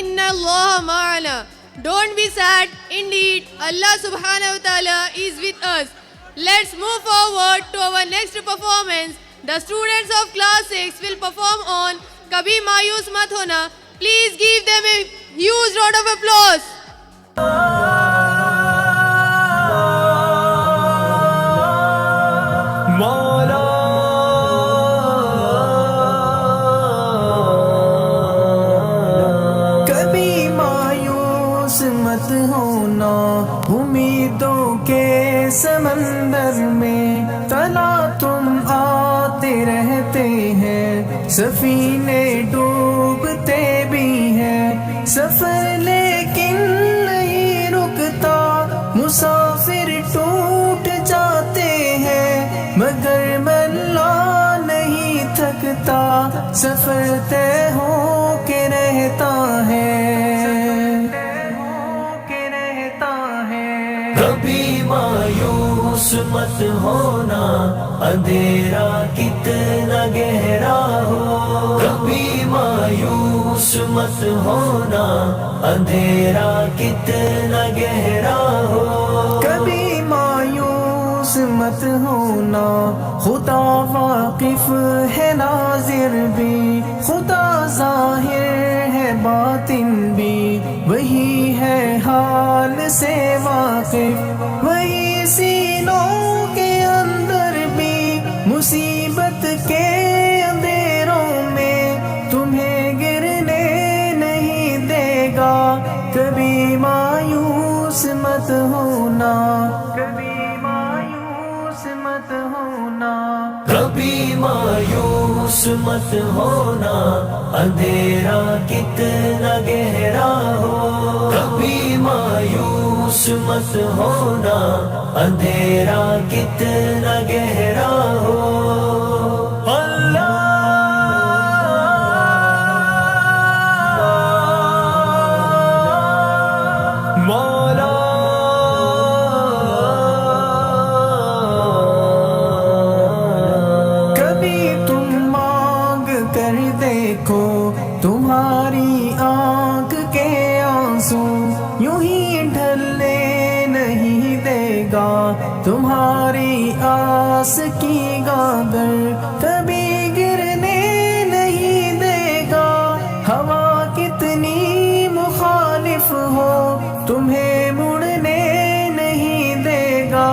inna Allah ma'ana. Don't be sad. Indeed, Allah subhanahu wa ta'ala is with us. Let's move forward to our next performance. The students of class 6 will perform on Kabhi Mayus Mat Hona. Please give them a huge round of applause. مت ہونا امیدوں کے سمندر میں تلا تم آتے رہتے ہیں سفینے ڈوبتے بھی ہیں سفر لیکن نہیں رکتا مسافر ٹوٹ جاتے ہیں مگر ملا نہیں تھکتا سفر طے ہو کے رہتا ہے کبھی مایوس مت ہونا اندھیرا کتنا گہرا ہو کبھی مایوس مت ہونا اندھیرا کتنا گہرا ہو کبھی مایوس مت ہونا خدا واقف ہے ناظر بھی خدا ظاہر ہے باطن بھی وہی ہے حال سے واقف وہی سینوں کے اندر بھی مصیبت کے اندھیروں میں تمہیں گرنے نہیں دے گا کبھی مایوس مت ہونا کبھی مایوس مت ہونا کبھی مایوس مت ہونا اندھیرا کتنا گہرا ہو کبھی مایوس مت ہونا اندھیرا کتنا گہرا ہو دیکھو تمہاری آنکھ کے آنسو یوں ہی ڈھلنے نہیں دے گا تمہاری آس کی گاگر کبھی گرنے نہیں دے گا ہوا کتنی مخالف ہو تمہیں مڑنے نہیں دے گا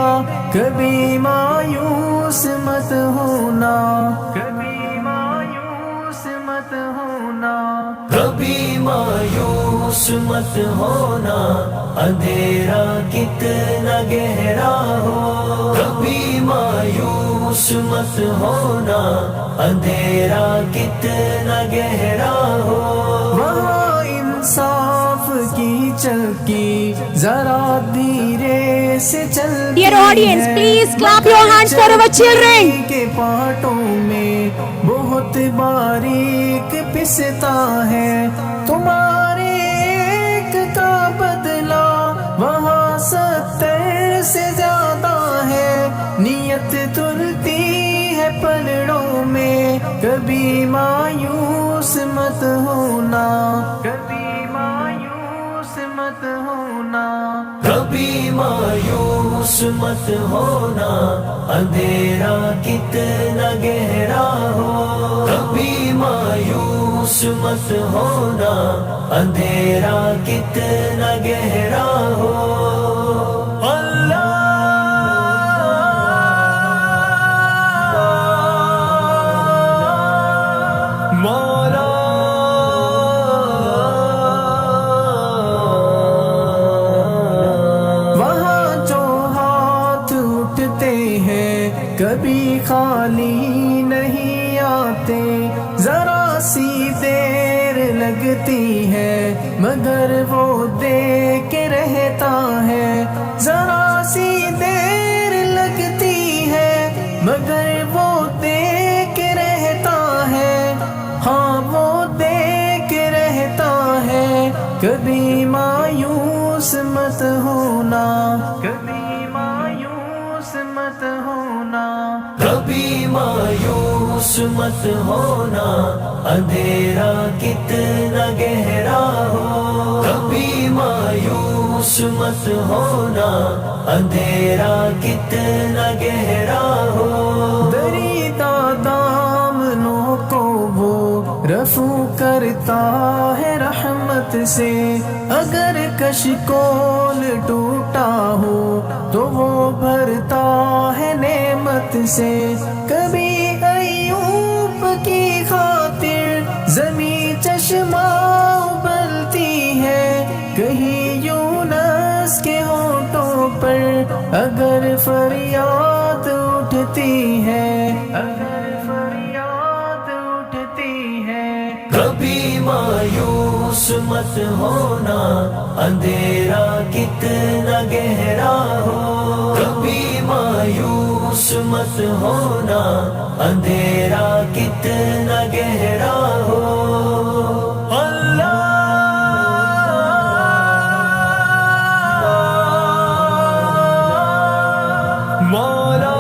کبھی مایوس مت ہونا کبھی مت ہونا کبھی مایوس مت ہونا اندھیرا کتنا گہرا ہو کبھی مایوس مت ہونا اندھیرا کتنا گہرا ہو وہاں انصاف کی چلکی ذرا دھیرے سے چلتی Dear audience, please clap your hands for our children. کے پاٹوں میں بہت باریک پستا ہے تمہارے ایک کا بدلہ وہاں 70 سے زیادہ ہے نیت تلتی ہے پلڑوں میں کبھی مایوس مت ہونا کبھی مایوس مت ہونا کبھی مایوس مت ہونا اندھیرا کتنا گہرا ہو کبھی مایوس مت ہونا اندھیرا کتنا گہرا ہو کبھی خالی نہیں آتے ذرا سی دیر لگتی ہے مگر وہ دے کے رہتا ہے ذرا سی دیر لگتی ہے مگر وہ دے کے رہتا ہے ہاں وہ دے کے رہتا ہے کبھی مایوس مت ہونا کبھی مایوس مت ہونا کبھی مایوس مایوس مت ہونا اندھیرا کتنا گہرا ہو کبھی مایوس مت ہونا اندھیرا کتنا گہرا ہو دریدہ دامنوں کو وہ رفو کرتا ہے رحمت سے اگر کشکول ٹوٹا ہو تو وہ بھرتا ہے نعمت سے کبھی ایوب کی خاطر زمین چشمہ ابلتی ہے کہیں یونس کے ہونٹوں پر اگر فریاد اٹھتی ہے کبھی مایوس مت ہونا اندھیرا کتنا گہرا ہو کبھی مایوس مت ہونا اندھیرا کتنا گہرا ہو اللہ مولا